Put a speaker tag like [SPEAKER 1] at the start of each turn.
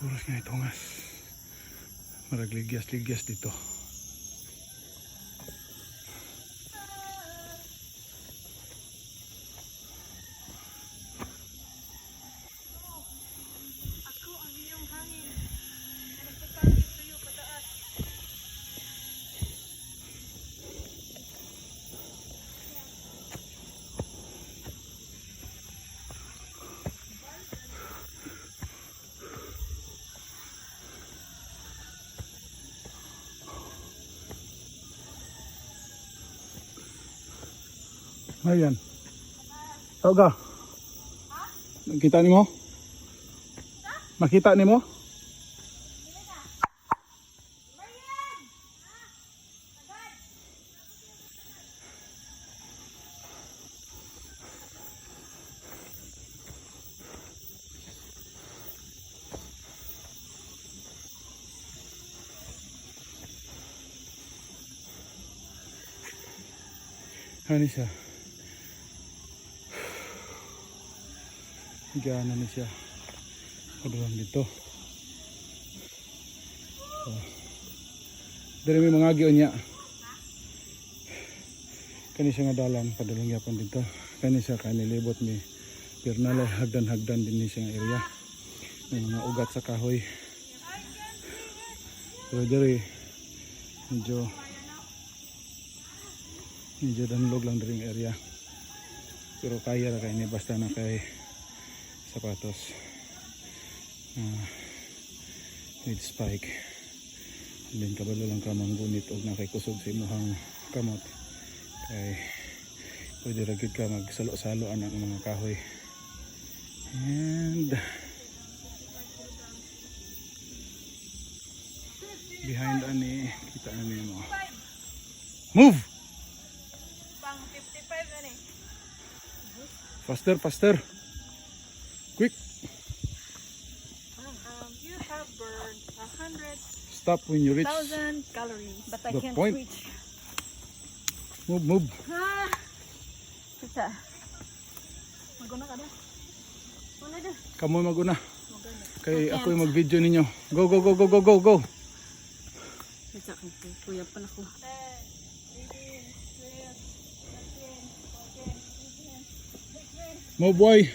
[SPEAKER 1] Puros nga itungas. Maragligyas-ligyas dito. Ayan. Tao ka? Nakita ni mo? Makita ni mo? Ano siya? Gana na siya. Kadulang dito. So, dari may mga agion niya. Kani siya nga dalan. Padulong yapon dito. Kani siya kanilibot mi. Pirnalay hagdan-hagdan din siya nga area. May mga ugat sa kahoy. Pero dari medyo danlog lang dari area. Pero kaya ra kay ni basta na kay sapatos with spike, and then kabalo lang ka manggunit og nakaikusog sa imuhang kamot kay pwede ra gyud ka magsalo-salo ang mga kahoy. And behind ani kita na mo. Move!
[SPEAKER 2] Pang 55 ani.
[SPEAKER 1] Faster. Quick.
[SPEAKER 2] You have burned 100,000
[SPEAKER 1] Stop when you reach
[SPEAKER 2] calories, but I
[SPEAKER 1] the
[SPEAKER 2] can't
[SPEAKER 1] point.
[SPEAKER 2] reach.
[SPEAKER 1] Move.
[SPEAKER 2] Kita. Maguna ka na. Muna na.
[SPEAKER 1] Kamoy maguna. Kay
[SPEAKER 2] I
[SPEAKER 1] ako yung
[SPEAKER 2] can't.
[SPEAKER 1] mag-video ninyo. Go.
[SPEAKER 2] Kita ko. Kuya pala ko.
[SPEAKER 1] Move boy.